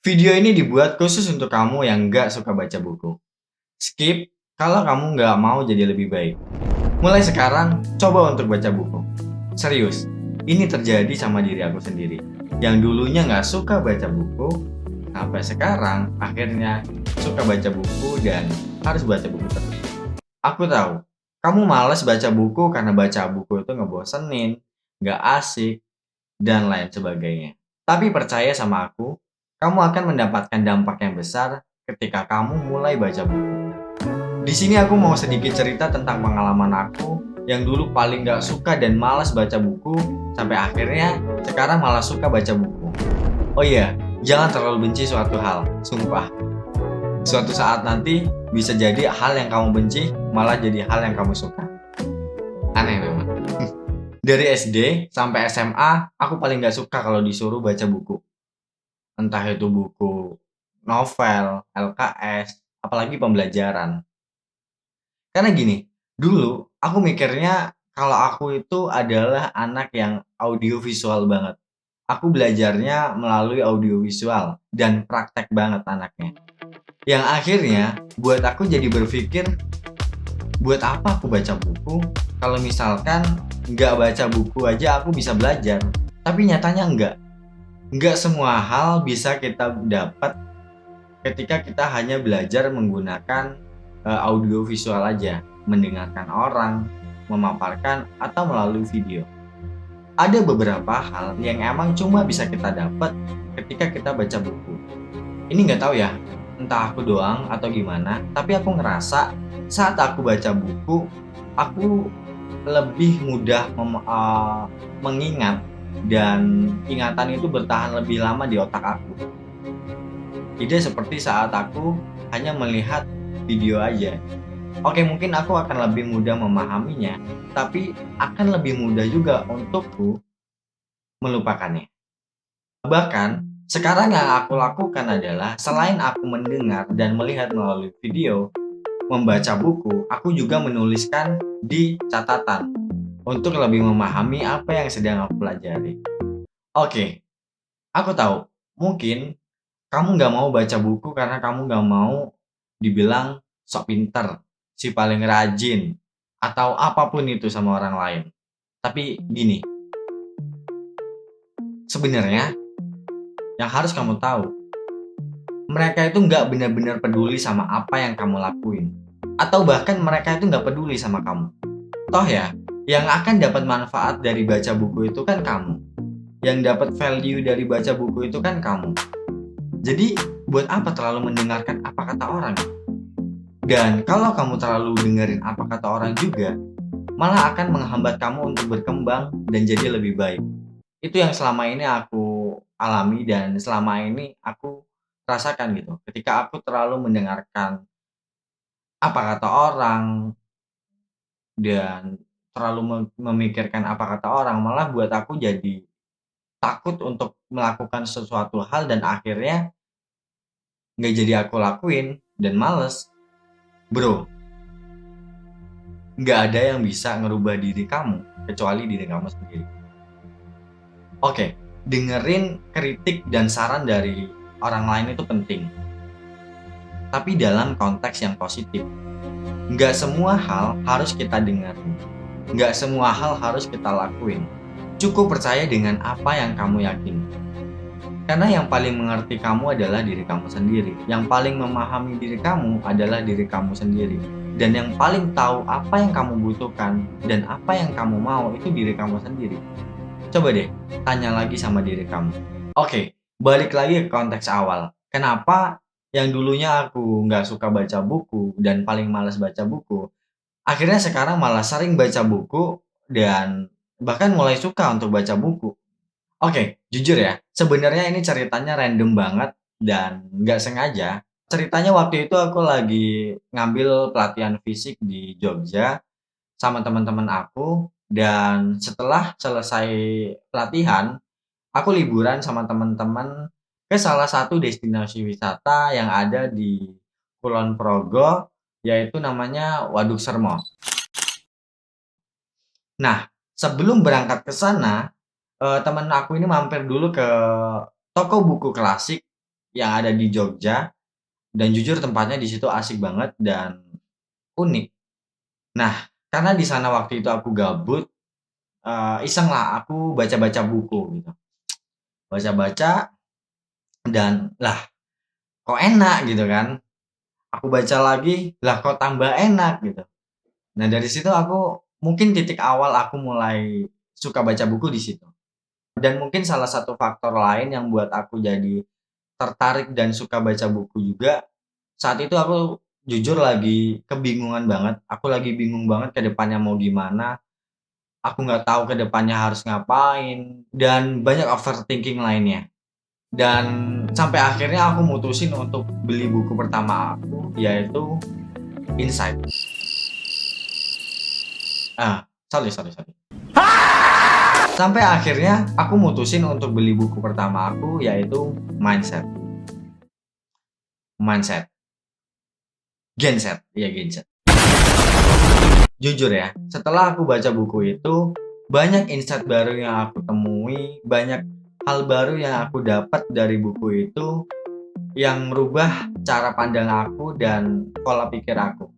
Video ini dibuat khusus untuk kamu yang nggak suka baca buku. Skip kalau kamu nggak mau jadi lebih baik. Mulai sekarang, coba untuk baca buku. Serius, ini terjadi sama diri aku sendiri. Yang dulunya nggak suka baca buku, sampai sekarang akhirnya suka baca buku dan harus baca buku terus. Aku tahu, kamu males baca buku karena baca buku itu ngebosenin, nggak asik, dan lain sebagainya. Tapi percaya sama aku, kamu akan mendapatkan dampak yang besar ketika kamu mulai baca buku. Di sini aku mau sedikit cerita tentang pengalaman aku yang dulu paling gak suka dan malas baca buku, sampai akhirnya sekarang malah suka baca buku. Oh iya, jangan terlalu benci suatu hal, sumpah. Suatu saat nanti bisa jadi hal yang kamu benci malah jadi hal yang kamu suka. Aneh memang. Dari SD sampai SMA, aku paling gak suka kalau disuruh baca buku. Entah itu buku novel, LKS, apalagi pembelajaran. Karena gini, dulu aku mikirnya kalau aku itu adalah anak yang audiovisual banget. Aku belajarnya melalui audiovisual dan praktek banget anaknya. Yang akhirnya buat aku jadi berpikir, buat apa aku baca buku kalau misalkan nggak baca buku aja aku bisa belajar. Tapi nyatanya enggak. Nggak semua hal bisa kita dapat ketika kita hanya belajar menggunakan audio visual aja, mendengarkan orang, memaparkan, atau melalui video. Ada beberapa hal yang emang cuma bisa kita dapat ketika kita baca buku. Ini nggak tahu ya, entah aku doang atau gimana, tapi aku ngerasa saat aku baca buku, aku lebih mudah mengingat dan ingatan itu bertahan lebih lama di otak aku. Tidak seperti saat aku hanya melihat video aja. Oke, mungkin aku akan lebih mudah memahaminya, tapi akan lebih mudah juga untukku melupakannya. Bahkan, sekarang yang aku lakukan adalah selain aku mendengar dan melihat melalui video, membaca buku, aku juga menuliskan di catatan untuk lebih memahami apa yang sedang aku pelajari. Oke, aku tahu, mungkin kamu nggak mau baca buku karena kamu nggak mau dibilang sok pinter, si paling rajin, atau apapun itu sama orang lain. Tapi gini, sebenarnya yang harus kamu tahu, mereka itu nggak benar-benar peduli sama apa yang kamu lakuin. Atau bahkan mereka itu nggak peduli sama kamu. Toh ya, yang akan dapat manfaat dari baca buku itu kan kamu. Yang dapat value dari baca buku itu kan kamu. Jadi, buat apa terlalu mendengarkan apa kata orang? Dan kalau kamu terlalu dengerin apa kata orang juga, malah akan menghambat kamu untuk berkembang dan jadi lebih baik. Itu yang selama ini aku alami dan selama ini aku rasakan gitu. Ketika aku terlalu mendengarkan apa kata orang dan terlalu memikirkan apa kata orang, malah buat aku jadi takut untuk melakukan sesuatu hal dan akhirnya nggak jadi aku lakuin dan males. Bro, nggak ada yang bisa ngerubah diri kamu kecuali diri kamu sendiri. Oke, dengerin kritik dan saran dari orang lain itu penting, tapi dalam konteks yang positif. Nggak semua hal harus kita dengerin, nggak semua hal harus kita lakuin. Cukup percaya dengan apa yang kamu yakini. Karena yang paling mengerti kamu adalah diri kamu sendiri. Yang paling memahami diri kamu adalah diri kamu sendiri. Dan yang paling tahu apa yang kamu butuhkan dan apa yang kamu mau itu diri kamu sendiri. Coba deh, tanya lagi sama diri kamu. Oke, balik lagi ke konteks awal. Kenapa yang dulunya aku nggak suka baca buku dan paling malas baca buku, akhirnya sekarang malah sering baca buku dan bahkan mulai suka untuk baca buku. Oke, jujur ya, sebenarnya ini ceritanya random banget dan nggak sengaja. Ceritanya waktu itu aku lagi ngambil pelatihan fisik di Jogja sama teman-teman aku dan setelah selesai pelatihan, aku liburan sama teman-teman ke salah satu destinasi wisata yang ada di Kulon Progo, yaitu namanya Waduk Sermo. Nah, sebelum berangkat ke sana, temen aku ini mampir dulu ke toko buku klasik yang ada di Jogja, dan jujur tempatnya di situ asik banget dan unik. Nah, karena di sana waktu itu aku gabut, iseng lah aku baca-baca buku gitu. Baca-baca dan lah kok enak gitu kan. Aku baca lagi, lah kok tambah enak gitu. Nah dari situ aku mungkin titik awal aku mulai suka baca buku di situ. Dan mungkin salah satu faktor lain yang buat aku jadi tertarik dan suka baca buku juga, saat itu aku jujur lagi kebingungan banget. Aku lagi bingung banget ke depannya mau gimana. Aku nggak tahu ke depannya harus ngapain dan banyak overthinking lainnya. Dan sampai akhirnya aku mutusin untuk beli buku pertama aku yaitu Insight. Sorry. Sampai akhirnya aku mutusin untuk beli buku pertama aku yaitu Mindset. Mindset. Genset, iya Genset. Jujur ya, setelah aku baca buku itu, banyak insight baru yang aku temui, banyak hal baru yang aku dapat dari buku itu yang merubah cara pandang aku dan pola pikir aku.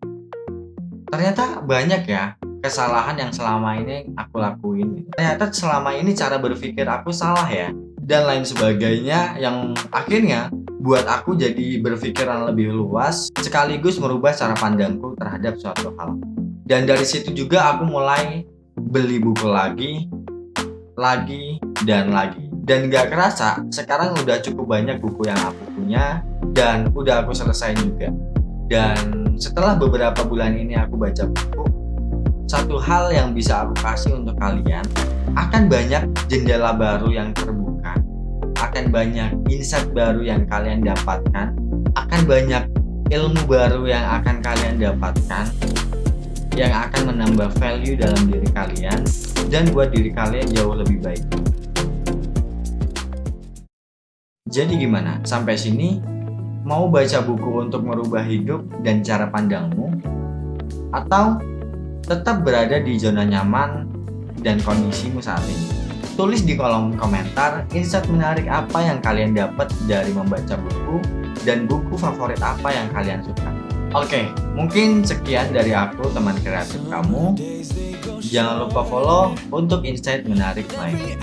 Ternyata banyak ya kesalahan yang selama ini aku lakuin. Ternyata selama ini cara berpikir aku salah ya, dan lain sebagainya yang akhirnya buat aku jadi berpikiran lebih luas sekaligus merubah cara pandangku terhadap suatu hal. Dan dari situ juga aku mulai beli buku lagi, dan lagi. Dan gak kerasa, sekarang udah cukup banyak buku yang aku punya dan udah aku selesaiin juga. Dan setelah beberapa bulan ini aku baca buku, satu hal yang bisa aku kasih untuk kalian, akan banyak jendela baru yang terbuka, akan banyak insight baru yang kalian dapatkan, akan banyak ilmu baru yang akan kalian dapatkan, yang akan menambah value dalam diri kalian dan buat diri kalian jauh lebih baik. Jadi gimana? Sampai sini mau baca buku untuk merubah hidup dan cara pandangmu? Atau tetap berada di zona nyaman dan kondisimu saat ini? Tulis di kolom komentar insight menarik apa yang kalian dapat dari membaca buku dan buku favorit apa yang kalian suka. Oke, mungkin sekian dari aku, teman kreatif kamu. Jangan lupa follow untuk insight menarik lain.